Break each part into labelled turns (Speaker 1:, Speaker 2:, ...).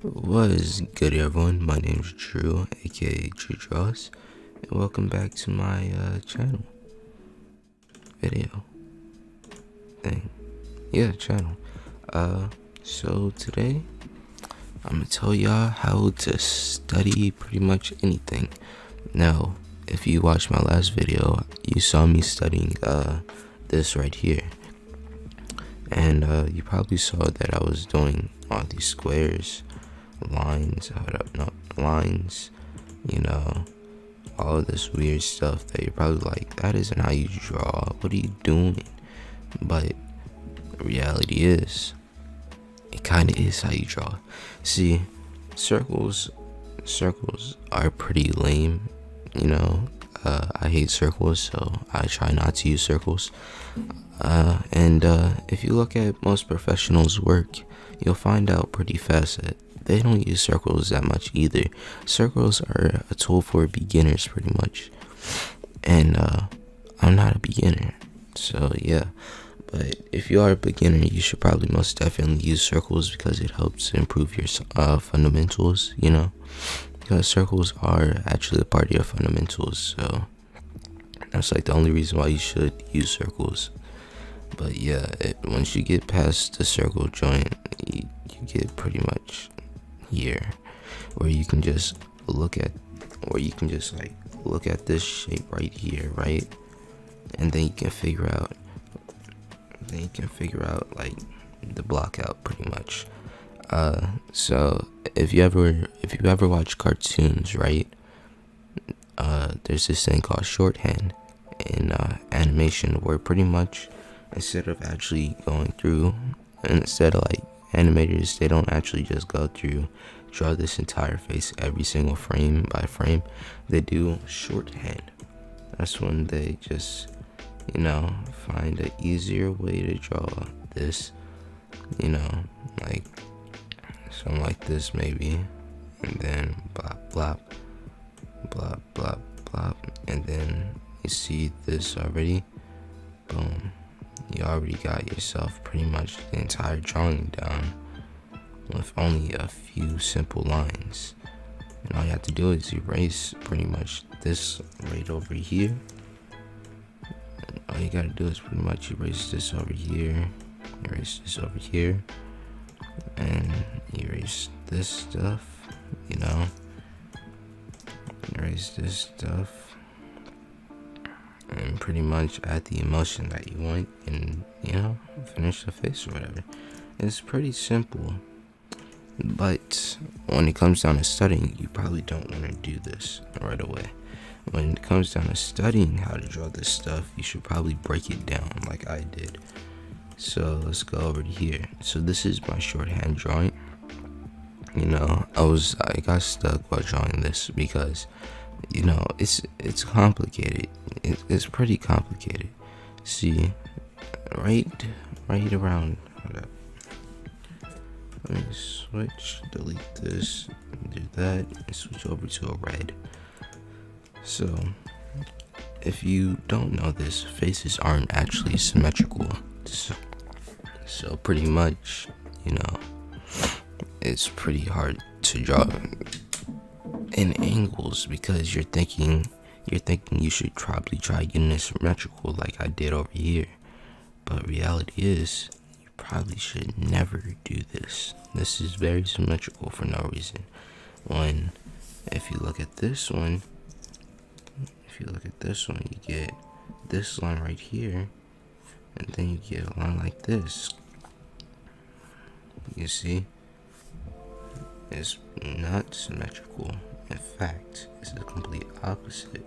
Speaker 1: What is good, everyone? My name is Drew, aka Drew Draws, and welcome back to my channel video thing. Yeah, channel. So today I'm gonna tell y'all how to study pretty much anything. Now, if you watched my last video, you saw me studying this right here, and you probably saw that I was doing all these squares, lines, lines, all of this weird stuff that you're probably like, that isn't how you draw, what are you doing? But the reality is, it kind of is how you draw. See, circles are pretty lame, I hate circles, so I try not to use circles. And if you look at most professionals' work, you'll find out pretty fast that they don't use circles that much either. Circles are a tool for beginners pretty much. And I'm not a beginner, so yeah. But if you are a beginner, you should probably most definitely use circles because it helps improve your fundamentals, because circles are actually a part of your fundamentals, so that's like the only reason why you should use circles. But yeah, once you get past the circle joint, you get pretty much here, where you can just look at this shape right here, right? And then you can figure out like the block out pretty much. So if you ever watch cartoons, right? There's this thing called shorthand in animation, where pretty much instead of like animators, they don't actually just go through, draw this entire face every single frame by frame. They do shorthand. That's when they just, find an easier way to draw this, like something like this maybe, and then blop, blop, blop, blop, blop, and then you see this already, boom. You already got yourself pretty much the entire drawing down with only a few simple lines. And all you have to do is erase pretty much this right over here. All you gotta do is pretty much erase this over here, and erase this stuff, erase this stuff. And pretty much add the emotion that you want, and finish the face or whatever. It's pretty simple, but when it comes down to studying, you probably don't want to do this right away. When it comes down to studying how to draw this stuff, you should probably break it down like I did. So let's go over to here. So this is my shorthand drawing. I got stuck while drawing this because it's complicated. It's pretty complicated. See, right around. Hold up. Let me switch, delete this, do that, and switch over to a red. So, if you don't know this, faces aren't actually symmetrical. So pretty much, it's pretty hard to draw in angles because you're thinking you should probably try getting it symmetrical like I did over here. But reality is, you probably should never do this. This is very symmetrical for no reason. If you look at this one, you get this line right here, and then you get a line like this. You see? It's not symmetrical. In fact, it's the complete opposite.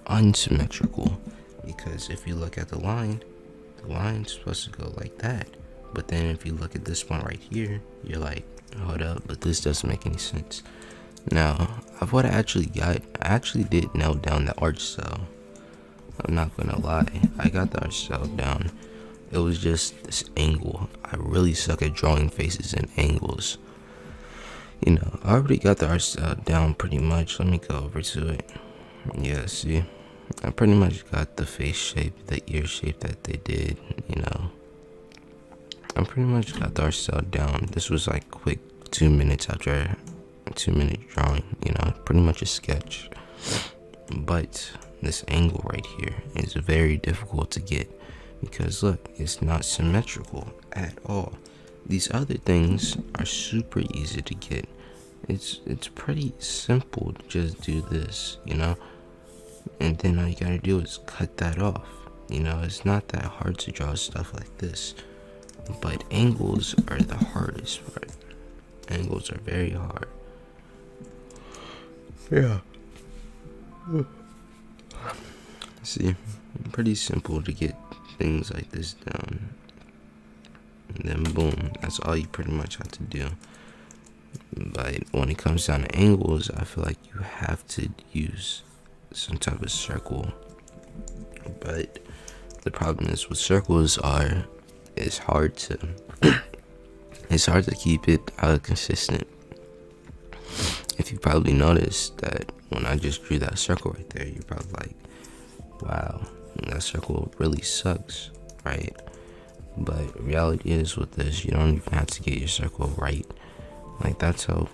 Speaker 1: Unsymmetrical. Because if you look at the line's supposed to go like that. But then if you look at this one right here, you're like, hold up, but this doesn't make any sense. Now, what I actually did nail down the art style. I'm not gonna lie, I got the art style down. It was just this angle. I really suck at drawing faces and angles. I already got the art style down pretty much. Let me go over to it. Yeah, see? I pretty much got the face shape, the ear shape that they did, I pretty much got the art style down. This was like quick 2 minutes after a 2 minute drawing, pretty much a sketch. But this angle right here is very difficult to get because look, it's not symmetrical at all. These other things are super easy to get. It's pretty simple to just do this, and then all you gotta do is cut that off. It's not that hard to draw stuff like this, but angles are the hardest part. Angles are very hard. Yeah. See, pretty simple to get things like this down. And then boom, that's all you pretty much have to do. But when it comes down to angles, I feel like you have to use some type of circle. But the problem is with circles it's hard to keep it consistent. If you probably noticed that when I just drew that circle right there, you're probably like, wow, that circle really sucks, right? But reality is with this, you don't even have to get your circle right. Like, that's how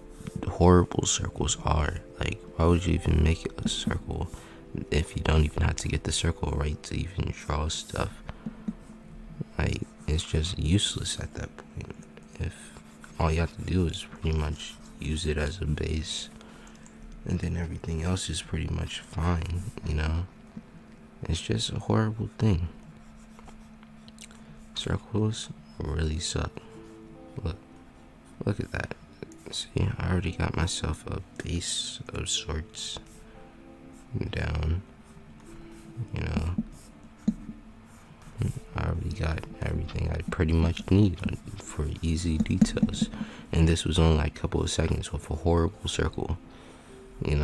Speaker 1: horrible circles are. Like, why would you even make it a circle if you don't even have to get the circle right to even draw stuff? Like, it's just useless at that point. If all you have to do is pretty much use it as a base, and then everything else is pretty much fine, It's just a horrible thing. Circles really suck. Look at that. See, I already got myself a base of sorts down. I already got everything I pretty much need for easy details. And this was only like a couple of seconds with a horrible circle, And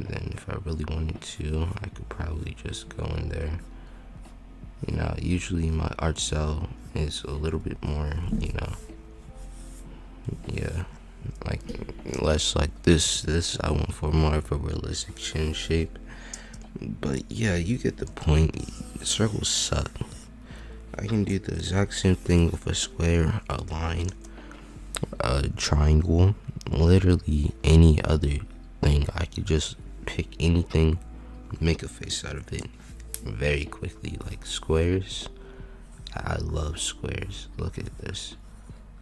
Speaker 1: then if I really wanted to, I could probably just go in there. Usually my art style is a little bit more, like less like this. I went for more of a realistic chin shape. But yeah, you get the point. Circles suck. I can do the exact same thing with a square, a line, a triangle, literally any other thing. I could just pick anything, make a face out of it very quickly. Like squares, I love squares. Look at this.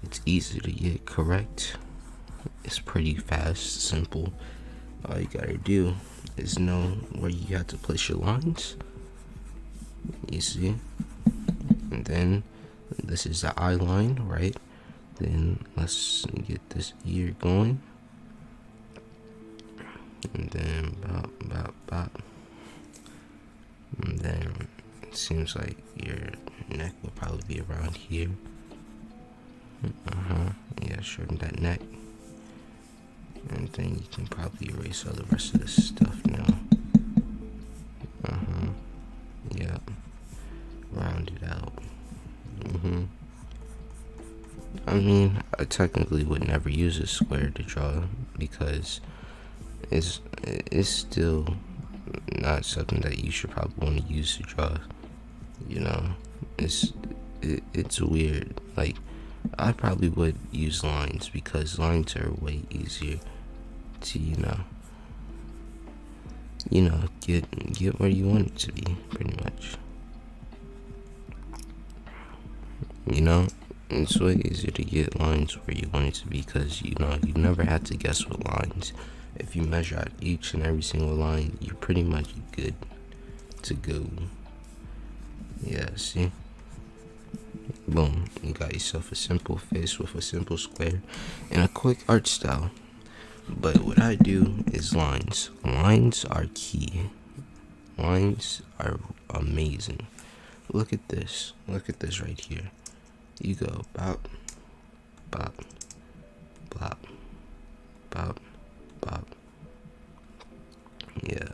Speaker 1: It's easy to get correct. It's pretty fast, simple. All you gotta do is know where you have to place your lines. You see? And then this is the eye line, right? Then let's get this ear going. And then bop. And then it seems like your neck will probably be around here. Yeah, shorten that neck. And then you can probably erase all the rest of this stuff now. Yeah. Round it out. I mean, I technically would never use a square to draw because it's still not something that you should probably want to use to draw. It's weird. Like, I probably would use lines because lines are way easier to get where you want it to be, pretty much. It's way easier to get lines where you want it to be because you never have to guess with lines. If you measure out each and every single line, you're pretty much good to go. Yeah, see? Boom, you got yourself a simple face with a simple square and a quick art style. But what I do is lines. Lines are key. Lines are amazing. Look at this. Look at this right here. You go bop, bop, bop, bop, bop. Yeah,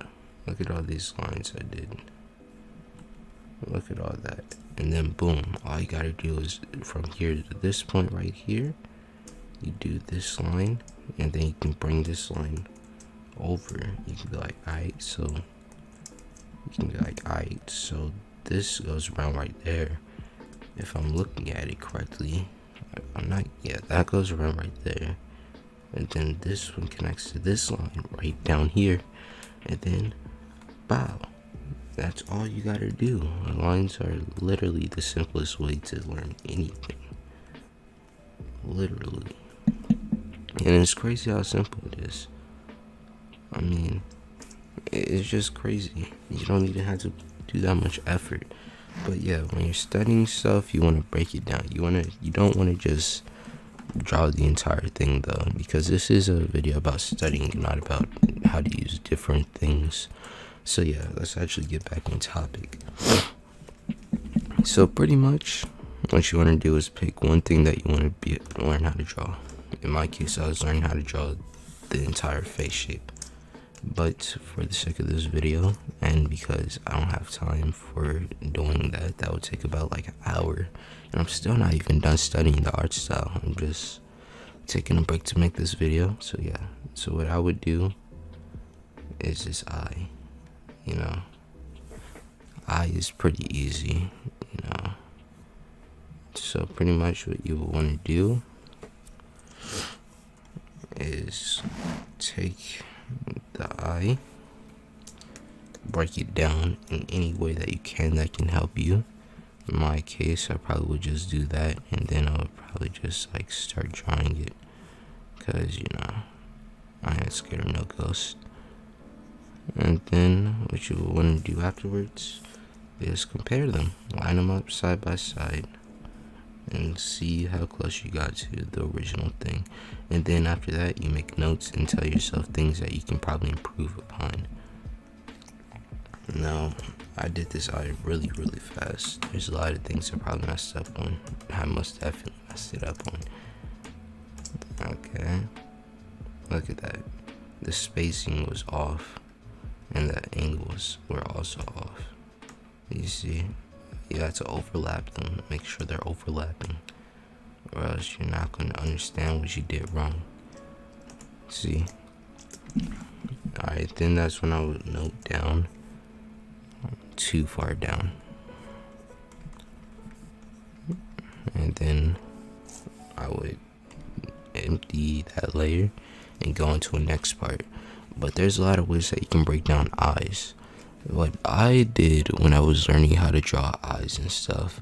Speaker 1: look at all these lines I did. Look at all that. And then boom, all you gotta do is from here to this point right here, you do this line, and then you can bring this line over. You can be like, alright, so this goes around right there. If I'm looking at it correctly, I'm not, yeah, that goes around right there. And then this one connects to this line right down here. And then, bow. That's all you gotta do. Lines are literally the simplest way to learn anything. Literally. And it's crazy how simple it is. I mean, it's just crazy. You don't even have to do that much effort. But yeah, when you're studying stuff, you want to break it down. You don't want to just draw the entire thing though, because this is a video about studying, not about how to use different things. So yeah, let's actually get back on topic. So pretty much, what you want to do is pick one thing that you want to learn how to draw. In my case, I was learning how to draw the entire face shape. But for the sake of this video, and because I don't have time for doing that, that would take about like an hour. And I'm still not even done studying the art style. I'm just taking a break to make this video. So yeah, so what I would do is this eye. You know, eye is pretty easy, you know. So pretty much what you will want to do is take the eye, break it down in any way that you can that can help you. In my case, I probably would just do that, and then I would probably just like start drawing it, because you know, I ain't scared of no ghost. And then what you want to do afterwards is compare them, line them up side by side, and see how close you got to the original thing. And then after that, you make notes and tell yourself things that you can probably improve upon. Now, I did this eye really fast. There's a lot of things I probably messed up on. I most definitely messed it up on. Okay, look at that. The spacing was off, and the angles were also off. You see, you have to overlap them, make sure they're overlapping, or else you're not going to understand what you did wrong. See? Alright, then that's when I would note down too far down. And then I would empty that layer and go into the next part. But there's a lot of ways that you can break down eyes. What I did when I was learning how to draw eyes and stuff,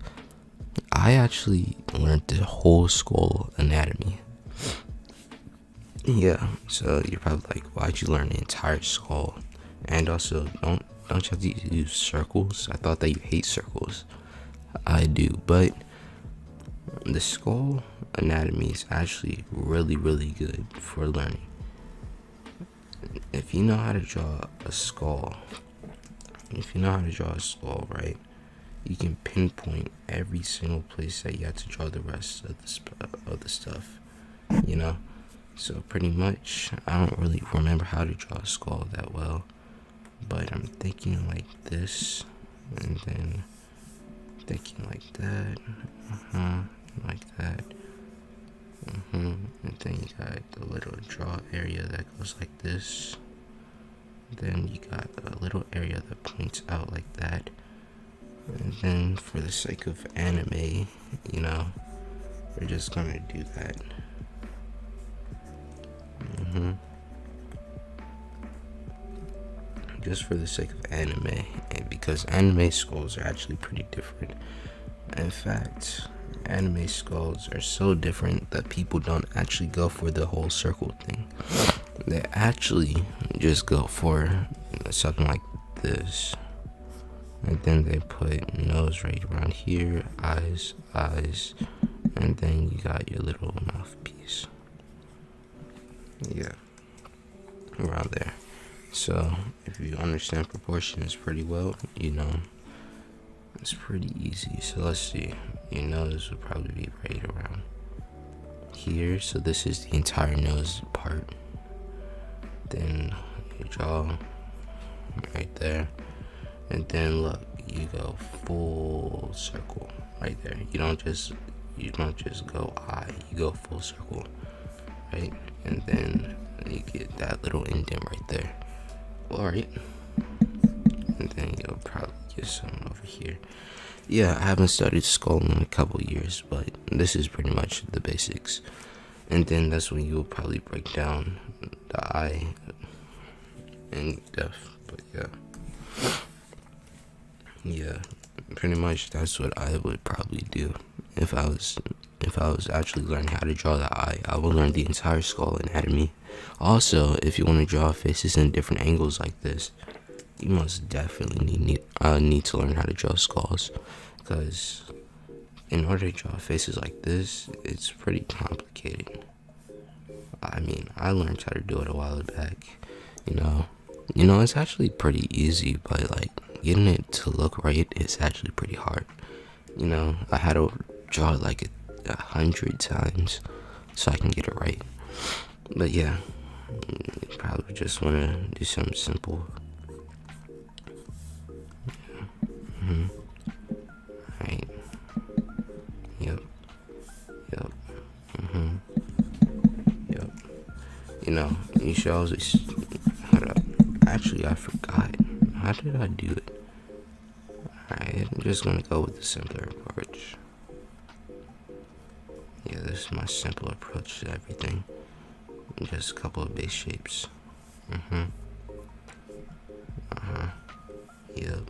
Speaker 1: I actually learned the whole skull anatomy. Yeah, so you're probably like, why'd you learn the entire skull? And also, don't you have to use circles? I thought that you hate circles. I do, but the skull anatomy is actually really good for learning. If you know how to draw a skull, right, you can pinpoint every single place that you have to draw the rest of the stuff, you know. So pretty much, I don't really remember how to draw a skull that well, but I'm thinking like this, and then thinking like that, like that, and then you got the little draw area that goes like this. Then you got a little area that points out like that. And then for the sake of anime, you know, we're just gonna do that. Just for the sake of anime, and because anime skulls are actually pretty different. In fact, anime skulls are so different that people don't actually go for the whole circle thing. They actually just go for something like this, and then they put nose right around here, eyes, and then you got your little mouthpiece. Yeah, around there. So if you understand proportions pretty well, you know, it's pretty easy. So let's see, your nose would probably be right around here. So this is the entire nose part. Then your jaw right there, and then look, you go full circle right there. You don't just go eye, you go full circle, right? And then you get that little indent right there. Alright, and then you'll probably get some over here. Yeah, I haven't studied skull in a couple years, but this is pretty much the basics. And then that's when you'll probably break down the eye and depth. But yeah, pretty much that's what I would probably do if I was actually learning how to draw the eye. I would learn the entire skull anatomy. Also, if you want to draw faces in different angles like this, you most definitely need to learn how to draw skulls, because in order to draw faces like this, it's pretty complicated. I mean, I learned how to do it a while back. It's actually pretty easy, but like getting it to look right is actually pretty hard. I had to draw it like 100 times so I can get it right. But yeah, you probably just want to do something simple. Right. Yep. Yep. Yep. You should always. Hold up. Actually, I forgot. How did I do it? Alright, I'm just gonna go with the simpler approach. Yeah, this is my simple approach to everything. Just a couple of base shapes. Yep.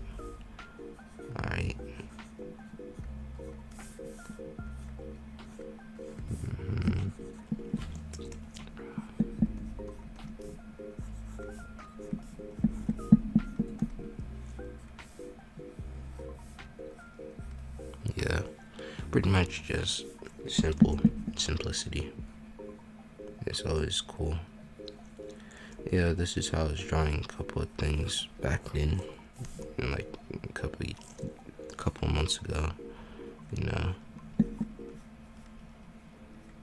Speaker 1: Alright. Yeah. Pretty much just simplicity. It's always cool. Yeah, this is how I was drawing a couple of things back then, like a couple of months ago.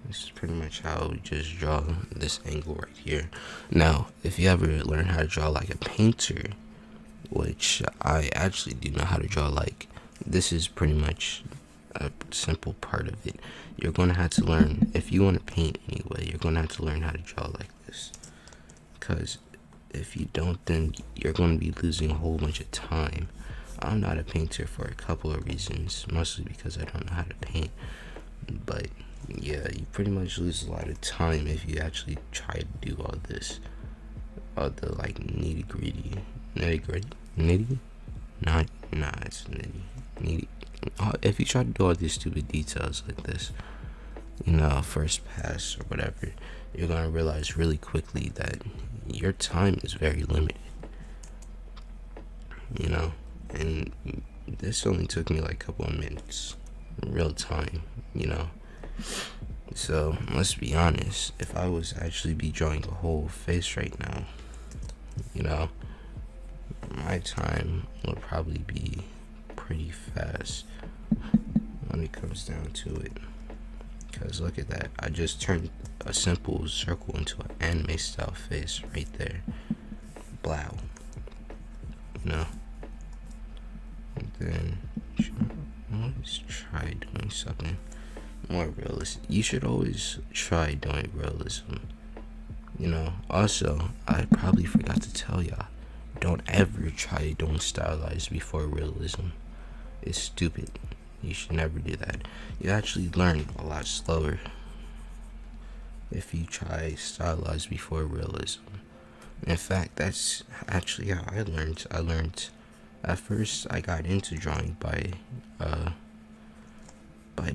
Speaker 1: This is pretty much how we just draw this angle right here. Now, if you ever learn how to draw like a painter, which I actually do know how to draw, like this is pretty much a simple part of it. You're going to have to learn, if you want to paint anyway, you're going to have to learn how to draw like this. Because if you don't, then you're going to be losing a whole bunch of time. I'm not a painter for a couple of reasons, mostly because I don't know how to paint. But yeah, you pretty much lose a lot of time if you actually try to do all this. All the like nitty gritty. Nitty? Nah, it's nitty. If you try to do all these stupid details like this, first pass or whatever, you're gonna realize really quickly that your time is very limited. And this only took me like a couple of minutes, real time. So let's be honest. If I was actually be drawing a whole face right now, my time would probably be pretty fast when it comes down to it. Because look at that, I just turned a simple circle into an anime style face right there. Blow. And then let's try doing something more realistic. You should always try doing realism. Also, I probably forgot to tell y'all, don't ever try doing stylized before realism. It's stupid. You should never do that. You actually learn a lot slower if you try stylized before realism. In fact, that's actually how I learned. At first I got into drawing by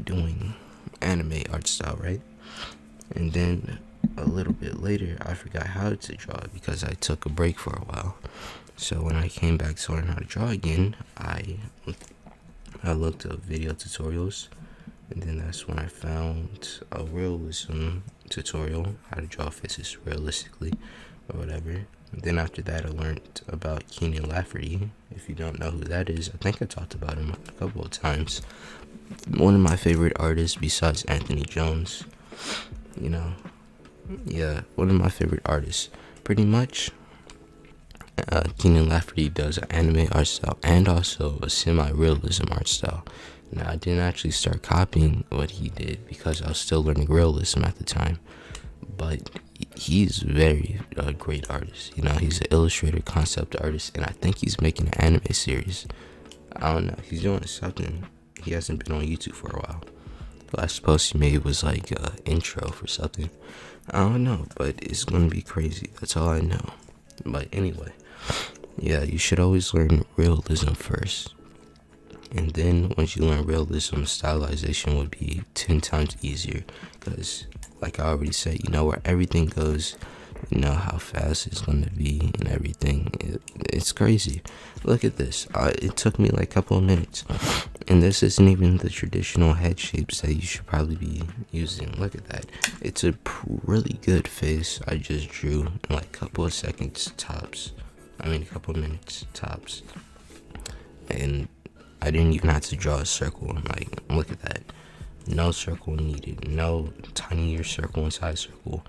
Speaker 1: doing anime art style, right? And then a little bit later I forgot how to draw because I took a break for a while. So when I came back to learn how to draw again, I looked up video tutorials, and then that's when I found a realism tutorial, how to draw faces realistically or whatever. And then after that I learned about Kenan Lafferty. If you don't know who that is, I think I talked about him a couple of times. One of my favorite artists besides Anthony Jones. Yeah, one of my favorite artists. Pretty much Kenan Lafferty does an anime art style and also a semi-realism art style. Now, I didn't actually start copying what he did because I was still learning realism at the time, but he's very great artist. He's an illustrator, concept artist, and I think he's making an anime series. I don't know. He's doing something. He hasn't been on YouTube for a while. The last post he made was like intro for something. I don't know, but it's gonna be crazy. That's all I know. But anyway, yeah, you should always learn realism first. And then once you learn realism, stylization would be 10 times easier. Because, like I already said, you know where everything goes. You know how fast it's going to be and everything. It's crazy. Look at this. It took me like a couple of minutes. And this isn't even the traditional head shapes that you should probably be using. Look at that. It's a really good face I just drew in like a couple of seconds tops. I mean a couple of minutes tops. And I didn't even have to draw a circle. Like, look at that. No circle needed. No tinier circle inside circle.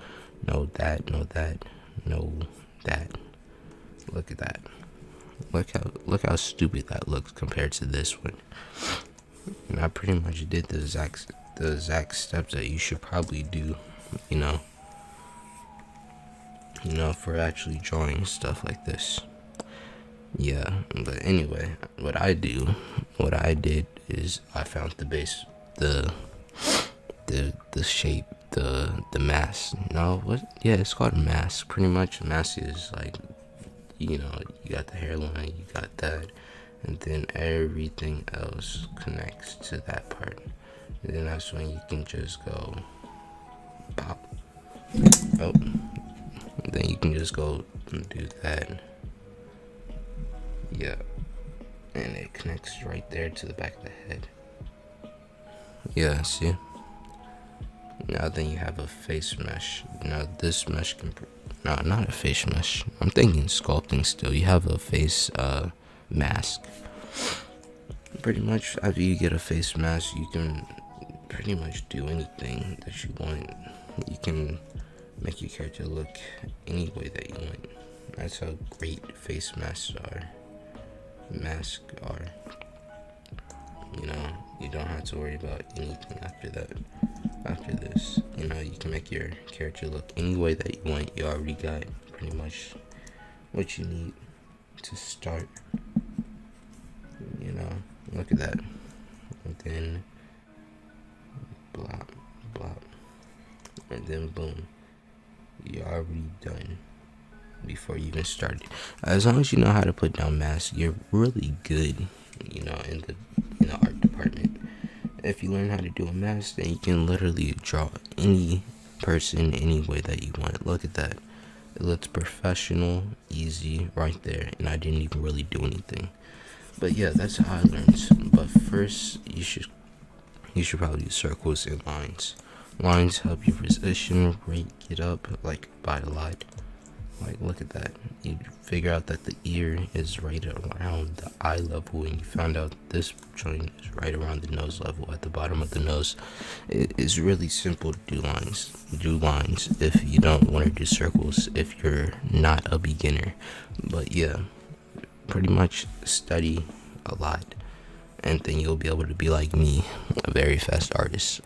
Speaker 1: No that, no that, no that. Look at that. Look how stupid that looks compared to this one. And I pretty much did the exact steps that you should probably do, you know, for actually drawing stuff like this. Yeah, but anyway, what I did is I found the base, the shape, the mask. No, what? Yeah, it's called a mask. Pretty much, a mask is like, you know, you got the hairline, you got that, and then everything else connects to that part. And then that's when you can just go pop. Oh, then you can just go and do that. Yeah, and it connects right there to the back of the head. Yeah, see? Now then you have a face mesh. Now this mesh can, no, not a face mesh. I'm thinking sculpting still. You have a face mask. Pretty much after you get a face mask, you can pretty much do anything that you want. You can make your character look any way that you want. That's how great face masks are. You know, you don't have to worry about anything after that. After this, you know, you can make your character look any way that you want. You already got pretty much what you need to start. You know, look at that. And then blop, blop, and then boom, you're already done before you even started. As long as you know how to put down masks, you're really good, you know, in the art department. If you learn how to do a mask, then you can literally draw any person any way that you want. Look at that. It looks professional, easy, right there, and I didn't even really do anything. But yeah, that's how I learned. But first, you should probably use circles and lines. Lines help you position, rate it up, like by a lot. Like, look at that. You figure out that the ear is right around the eye level, and you found out this joint is right around the nose level, at the bottom of the nose. It's really simple to do lines. Do lines if you don't want to do circles, if you're not a beginner. But yeah, pretty much study a lot, and then you'll be able to be like me, a very fast artist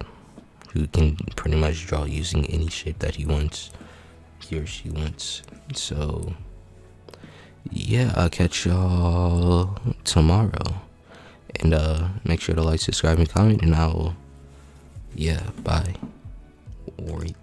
Speaker 1: who can pretty much draw using any shape that he or she wants. So yeah, I'll catch y'all tomorrow, and make sure to like, subscribe, and comment, and I'll, yeah, bye. Wait.